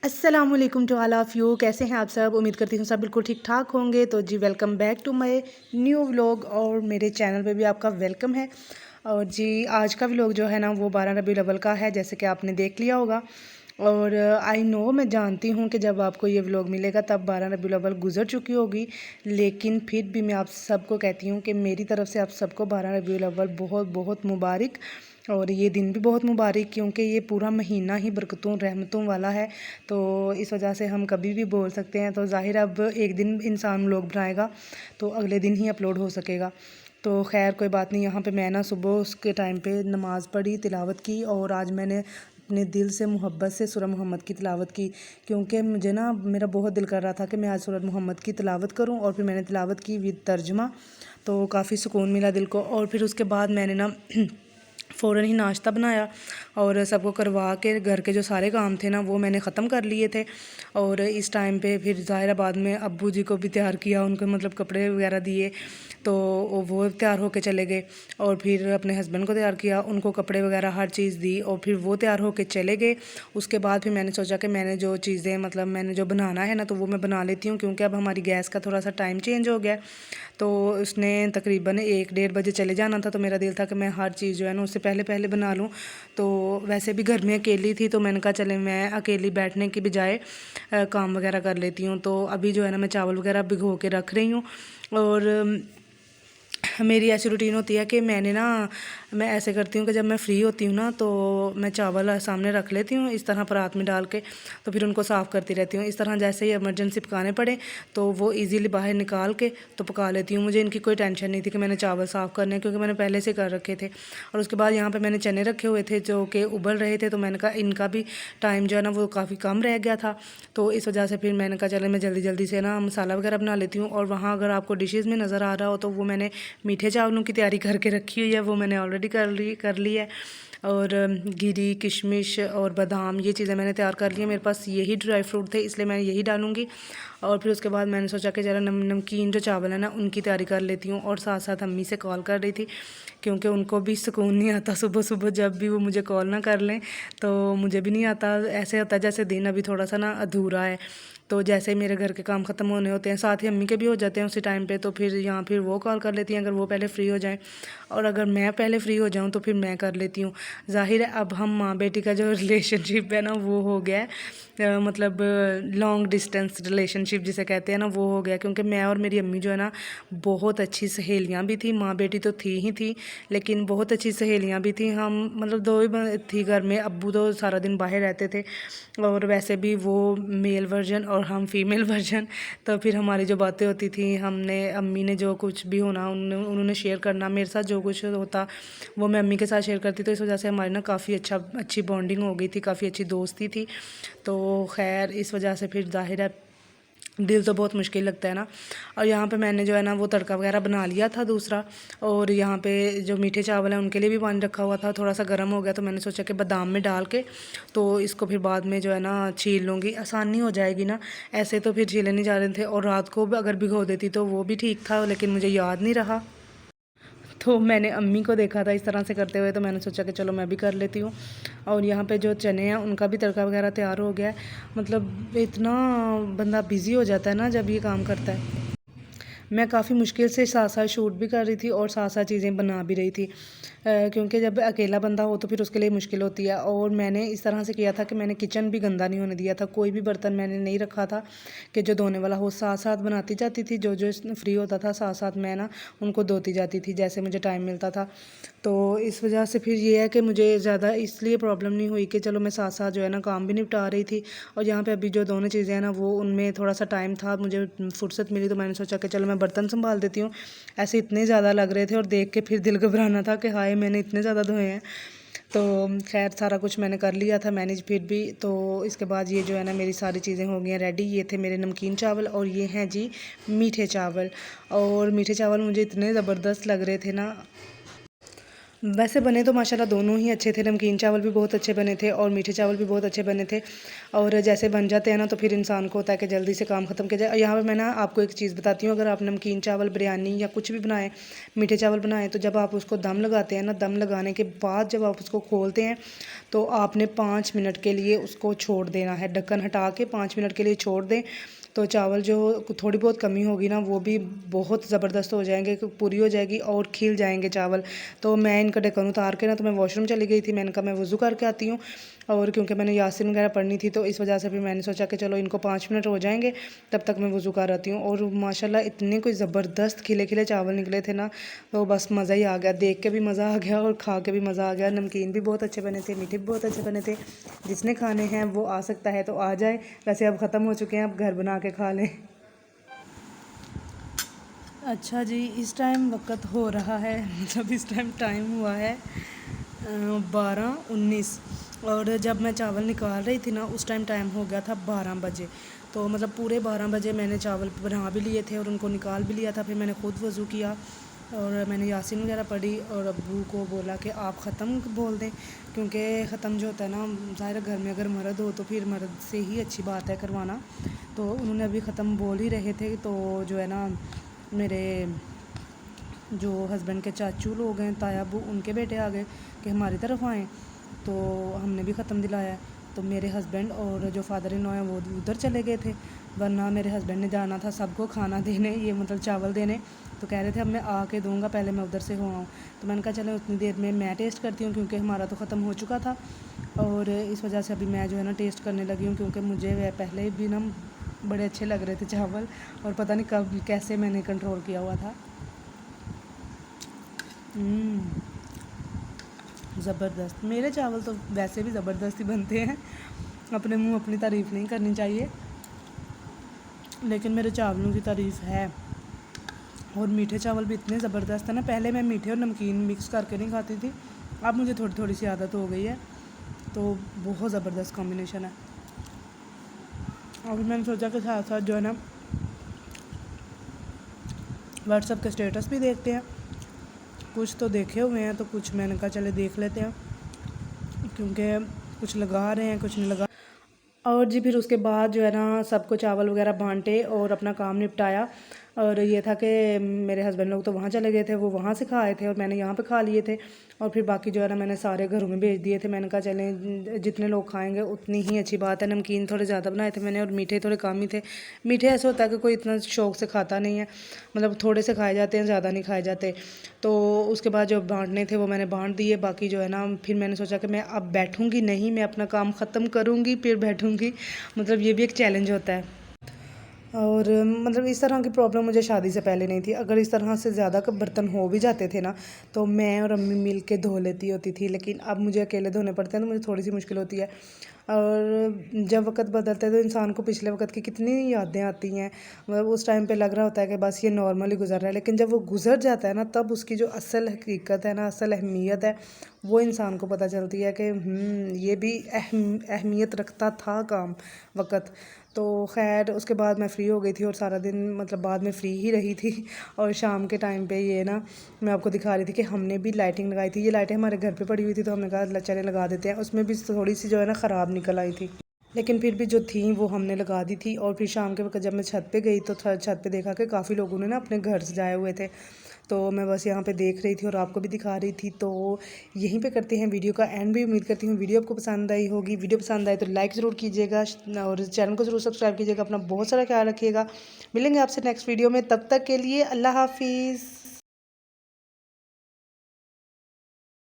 अस्सलामुअलैकुम to all of you. कैसे हैं आप सब? उम्मीद करती हूँ सब बिल्कुल ठीक ठाक होंगे। तो जी welcome back to my new vlog और मेरे चैनल पे भी आपका वेलकम है। और जी आज का व्लॉग जो है ना वो 12 रबीउल अव्वल का है, जैसे कि आपने देख लिया होगा। और आई नो, मैं जानती हूँ कि जब आपको ये व्लॉग मिलेगा तब 12 रबीउल अव्वल गुजर चुकी होगी, लेकिन फिर भी मैं आप सबको कहती हूँ कि मेरी तरफ़ से आप सबको 12 रबीउल अव्वल बहुत बहुत मुबारक। और ये दिन भी बहुत मुबारक, क्योंकि ये पूरा महीना ही बरकतों रहमतों वाला है। तो इस वजह से हम कभी भी बोल सकते हैं। तो ज़ाहिर अब एक दिन इंसान व्लॉग बनाएगा तो अगले दिन ही अपलोड हो सकेगा। तो खैर कोई बात नहीं। यहाँ पे मैं ना सुबह उसके टाइम पे नमाज़ पढ़ी, तिलावत की, और आज मैंने अपने दिल से मोहब्बत से सूरह मोहम्मद की तिलावत की, क्योंकि मुझे ना मेरा बहुत दिल कर रहा था कि मैं आज सूरह मोहम्मद की तिलावत करूं। और फिर मैंने तिलावत की विद तर्जुमा, तो काफ़ी सुकून मिला दिल को। और फिर उसके बाद मैंने ना फ़ौरन ही नाश्ता बनाया और सबको करवा के घर के जो सारे काम थे ना वो मैंने ख़त्म कर लिए थे। और इस टाइम पे फिर ज़ाहिराबाद में अब्बू जी को भी तैयार किया, उनको मतलब कपड़े वगैरह दिए, तो वो तैयार होके चले गए। और फिर अपने हस्बैंड को तैयार किया, उनको कपड़े वगैरह हर चीज़ दी, और फिर वो तैयार होके चले गए। उसके बाद फिर मैंने सोचा कि मैंने जो चीज़ें मतलब मैंने जो बनाना है ना तो वो मैं बना लेती हूँ, क्योंकि अब हमारी गैस का थोड़ा सा टाइम चेंज हो गया। तो उसने तकरीबन 1-1:30 बजे चले जाना था, तो मेरा दिल था कि मैं हर चीज़ जो है ना उससे पहले पहले बना लूँ। तो वैसे भी घर में अकेली थी, तो मैंने कहा चले मैं अकेली बैठने की बजाय काम वगैरह कर लेती हूँ। तो अभी जो है ना मैं चावल वगैरह भिगो के रख रही हूँ। और मेरी ऐसी रूटीन होती है कि मैं ऐसे करती हूँ कि जब मैं फ़्री होती हूँ ना तो मैं चावल सामने रख लेती हूँ इस तरह परात में डाल के, तो फिर उनको साफ़ करती रहती हूँ। इस तरह जैसे ही इमरजेंसी पकाने पड़े तो वो इजीली बाहर निकाल के तो पका लेती हूँ। मुझे इनकी कोई टेंशन नहीं थी कि मैंने चावल साफ़ करने, क्योंकि मैंने पहले से कर रखे थे। और उसके बाद यहाँ पर मैंने चने रखे हुए थे जो कि उबल रहे थे, तो मैंने कहा इनका भी टाइम जो है ना वो काफ़ी कम रह गया था। तो इस वजह से फिर मैंने कहा चले मैं जल्दी जल्दी से ना मसाला वगैरह बना लेती हूँ। और वहाँ अगर आपको डिशेज़ में नज़र आ रहा हो तो वो मैंने मीठे चावलों की तैयारी करके रखी हुई है, वो मैंने ऑलरेडी कर ली है। और गिरी, किशमिश और बादाम ये चीज़ें मैंने तैयार कर ली हैं। मेरे पास यही ड्राई फ्रूट थे, इसलिए मैं यही डालूँगी। और फिर उसके बाद मैंने सोचा कि ज़रा नमकीन जो चावल है ना उनकी तैयारी कर लेती हूँ। और साथ साथ अम्मी से कॉल कर रही थी, क्योंकि उनको भी सुकून नहीं आता सुबह सुबह जब भी वो मुझे कॉल ना कर लें, तो मुझे भी नहीं आता। ऐसे होता है जैसे दिन अभी थोड़ा सा ना अधूरा है। तो जैसे ही मेरे घर के काम ख़त्म होने होते हैं, साथ ही अम्मी के भी हो जाते हैं उसी टाइम पे, तो फिर वो कॉल कर लेती हैं अगर वो पहले फ्री हो जाएं, और अगर मैं पहले फ्री हो जाऊं तो फिर मैं कर लेती हूँ। ज़ाहिर है अब हम माँ बेटी का जो रिलेशनशिप है ना वो हो गया है, मतलब लॉन्ग डिस्टेंस रिलेशनशिप जिसे कहते हैं ना वो हो गया। क्योंकि मैं और मेरी अम्मी जो है ना बहुत अच्छी सहेलियाँ भी थी, माँ बेटी तो थी ही थी, लेकिन बहुत अच्छी सहेलियाँ भी थी। हम मतलब दो ही थी घर में, अब्बू तो सारा दिन बाहर रहते थे, और वैसे भी वो मेल वर्जन और हम फीमेल वर्जन। तो फिर हमारी जो बातें होती थी, हमने अम्मी ने जो कुछ भी होना उन्होंने शेयर करना, मेरे साथ जो कुछ होता वो मैं अम्मी के साथ शेयर करती। तो इस वजह से हमारी ना काफ़ी अच्छी बॉन्डिंग हो गई थी, काफ़ी अच्छी दोस्ती थी। तो खैर इस वजह से फिर ज़ाहिर है दिल तो बहुत मुश्किल लगता है ना। और यहाँ पे मैंने जो है ना वो तड़का वगैरह बना लिया था दूसरा। और यहाँ पे जो मीठे चावल हैं उनके लिए भी पानी रखा हुआ था, थोड़ा सा गर्म हो गया तो मैंने सोचा कि बादाम में डाल के तो इसको फिर बाद में जो है ना छील लूँगी, आसानी हो जाएगी ना। ऐसे तो फिर छीले नहीं जा रहे थे, और रात को भी अगर भिगो देती तो वो भी ठीक था, लेकिन मुझे याद नहीं रहा। तो मैंने अम्मी को देखा था इस तरह से करते हुए, तो मैंने सोचा कि चलो मैं भी कर लेती हूँ। और यहाँ पे जो चने हैं उनका भी तड़का वगैरह तैयार हो गया है। मतलब इतना बंदा बिज़ी हो जाता है ना जब ये काम करता है। मैं काफ़ी मुश्किल से साथ साथ शूट भी कर रही थी और साथ साथ चीज़ें बना भी रही थी, क्योंकि जब अकेला बंदा हो तो फिर उसके लिए मुश्किल होती है। और मैंने इस तरह से किया था कि मैंने किचन भी गंदा नहीं होने दिया था, कोई भी बर्तन मैंने नहीं रखा था कि जो धोने वाला हो। साथ साथ बनाती जाती थी, जो जो फ्री होता था साथ साथ मैं ना उनको धोती जाती थी जैसे मुझे टाइम मिलता था। तो इस वजह से फिर ये है कि मुझे ज़्यादा इसलिए प्रॉब्लम नहीं हुई कि चलो मैं साथ साथ जो है ना काम भी निपटा रही थी। और यहाँ पे अभी जो दोनों चीज़ें हैं ना वो उनमें थोड़ा सा टाइम था, मुझे फुर्सत मिली, तो मैंने सोचा कि चलो मैं बर्तन संभाल देती हूँ। ऐसे इतने ज़्यादा लग रहे थे और देख के फिर दिल घबराना था कि हाय मैंने इतने ज़्यादा धोए हैं। तो खैर सारा कुछ मैंने कर लिया था मैनेज फिर भी। तो इसके बाद ये जो है ना मेरी सारी चीज़ें हो गई हैं रेडी। ये थे मेरे नमकीन चावल और ये हैं जी मीठे चावल। और मीठे चावल मुझे इतने ज़बरदस्त लग रहे थे ना, वैसे बने तो माशाल्लाह दोनों ही अच्छे थे, नमकीन चावल भी बहुत अच्छे बने थे और मीठे चावल भी बहुत अच्छे बने थे। और जैसे बन जाते हैं ना तो फिर इंसान को होता है कि जल्दी से काम ख़त्म किया जाए। यहाँ पे मैं ना आपको एक चीज़ बताती हूँ, अगर आप नमकीन चावल, बिरयानी या कुछ भी बनाएं, मीठे चावल बनाएं, तो जब आप उसको दम लगाते हैं ना, दम लगाने के बाद जब आप उसको खोलते हैं तो आपने 5 मिनट के लिए उसको छोड़ देना है, ढक्कन हटा के 5 मिनट के लिए छोड़ दें। तो चावल जो थोड़ी बहुत कमी होगी ना वो भी बहुत ज़बरदस्त हो जाएंगे, पूरी हो जाएगी और खिल जाएंगे चावल। तो मैं इनका ढक्कन उतार के ना तो मैं वॉशरूम चली गई थी, मैंने कहा मैं वज़ू करके आती हूँ। और क्योंकि मैंने यासीन वगैरह पढ़नी थी तो इस वजह से फिर मैंने सोचा कि चलो इनको 5 मिनट हो जाएंगे, तब तक मैं वज़ू कर आती हूँ। और माशाल्लाह इतने कोई ज़बरदस्त खिले खिले चावल निकले थे ना, तो बस मज़ा ही आ गया, देख के भी मज़ा आ गया और खा के भी मज़ा आ गया। नमकीन भी बहुत अच्छे बने थे, मीठे भी बहुत अच्छे बने थे। जिसने खाने हैं वो आ सकता है तो आ जाए, वैसे अब ख़त्म हो चुके हैं, अब घर बना के खा लें। अच्छा जी, इस टाइम वक़्त हो रहा है, मतलब इस टाइम टाइम हुआ है 12:19। और जब मैं चावल निकाल रही थी ना उस टाइम हो गया था 12 बजे। तो मतलब पूरे 12 बजे मैंने चावल बना भी लिए थे और उनको निकाल भी लिया था। फिर मैंने खुद वज़ू किया और मैंने यासीन वगैरह पढ़ी और अब्बू को बोला कि आप ख़त्म बोल दें, क्योंकि ख़त्म जो होता है ना, ज़ाहिर घर में अगर मर्द हो तो फिर मर्द से ही अच्छी बात है करवाना। तो उन्होंने अभी ख़त्म बोल ही रहे थे, तो जो है ना मेरे जो हस्बैंड के चाचू लोग हैं, ताया अबू, उनके बेटे आ गए कि हमारी तरफ आएँ, तो हमने भी ख़त्म दिलाया। तो मेरे हस्बैंड और जो फादर इन लॉ हैं वो उधर चले गए थे, वरना मेरे हस्बैंड ने जाना था सबको खाना देने, ये मतलब चावल देने। तो कह रहे थे अब मैं आके दूंगा, पहले मैं उधर से हो आऊँ। तो मैंने कहा चलो उतनी देर में मैं टेस्ट करती हूँ, क्योंकि हमारा तो ख़त्म हो चुका था। और इस वजह से अभी मैं जो है ना टेस्ट करने लगी हूँ, क्योंकि मुझे वह पहले भी ना बड़े अच्छे लग रहे थे चावल, और पता नहीं कब कैसे मैंने कंट्रोल किया हुआ था। ज़बरदस्त, मेरे चावल तो वैसे भी ज़बरदस्त ही बनते हैं, अपने मुंह अपनी तारीफ़ नहीं करनी चाहिए, लेकिन मेरे चावलों की तारीफ़ है। और मीठे चावल भी इतने ज़बरदस्त है ना, पहले मैं मीठे और नमकीन मिक्स करके नहीं खाती थी, अब मुझे थोड़ी थोड़ी सी आदत हो गई है, तो बहुत ज़बरदस्त कॉम्बिनेशन है। और मैंने सोचा कि साथ साथ जो है ना व्हाट्सएप के स्टेटस भी देखते हैं, कुछ तो देखे हुए हैं तो कुछ मैंने कहा चले देख लेते हैं, क्योंकि कुछ लगा रहे हैं कुछ नहीं लगा। और जी फिर उसके बाद जो है ना सबको चावल वगैरह बांटे और अपना काम निपटाया। और ये था कि मेरे हस्बैंड लोग तो वहाँ चले गए थे, वो वहाँ से खा आए थे और मैंने यहाँ पे खा लिए थे। और फिर बाकी जो है ना मैंने सारे घरों में भेज दिए थे। मैंने कहा चलें जितने लोग खाएंगे उतनी ही अच्छी बात है। नमकीन थोड़े ज़्यादा बनाए थे मैंने और मीठे थोड़े कम ही थे। मीठे ऐसे होता है कि कोई इतना शौक़ से खाता नहीं है, मतलब थोड़े से खाए जाते हैं, ज़्यादा नहीं खाए जाते। तो उसके बाद जो बांटने थे वो मैंने बांट दिए। बाकी जो है ना फिर मैंने सोचा कि मैं अब बैठूँगी नहीं, मैं अपना काम ख़त्म करूँगी फिर बैठूँगी, मतलब ये भी एक चैलेंज होता है। और मतलब इस तरह की प्रॉब्लम मुझे शादी से पहले नहीं थी। अगर इस तरह से ज़्यादा बर्तन हो भी जाते थे ना तो मैं और अम्मी मिल के धो लेती होती थी, लेकिन अब मुझे अकेले धोने पड़ते हैं तो मुझे थोड़ी सी मुश्किल होती है। और जब वक़्त बदलता है तो इंसान को पिछले वक़्त की कितनी यादें आती हैं। मतलब उस टाइम पे लग रहा होता है कि बस ये नॉर्मली गुज़र रहा है, लेकिन जब वो गुज़र जाता है ना तब उसकी जो असल हकीकत है ना, असल अहमियत है, वो इंसान को पता चलती है कि ये भी अहमियत रखता था काम वक़्त। तो ख़ैर उसके बाद मैं फ़्री हो गई थी और सारा दिन मतलब बाद में फ़्री ही रही थी। और शाम के टाइम पे ये ना मैं आपको दिखा रही थी कि हमने भी लाइटिंग लगाई थी। ये लाइटें हमारे घर पे पड़ी हुई थी तो हमने कहा चले लगा देते हैं। उसमें भी थोड़ी सी जो है ना ख़राब निकल आई थी, लेकिन फिर भी जो थी वो हमने लगा दी थी। और फिर शाम के वक्त जब मैं छत पे गई तो छत पे देखा कि काफ़ी लोगों ने ना अपने घर सजाए हुए थे। तो मैं बस यहाँ पे देख रही थी और आपको भी दिखा रही थी। तो यहीं पे करते हैं वीडियो का एंड भी। उम्मीद करती हूँ वीडियो आपको पसंद आई होगी। वीडियो पसंद आए तो लाइक ज़रूर कीजिएगा और चैनल को ज़रूर सब्सक्राइब कीजिएगा। अपना बहुत सारा ख्याल रखिएगा। मिलेंगे आपसे नेक्स्ट वीडियो में, तब तक के लिए अल्लाह हाफिज़।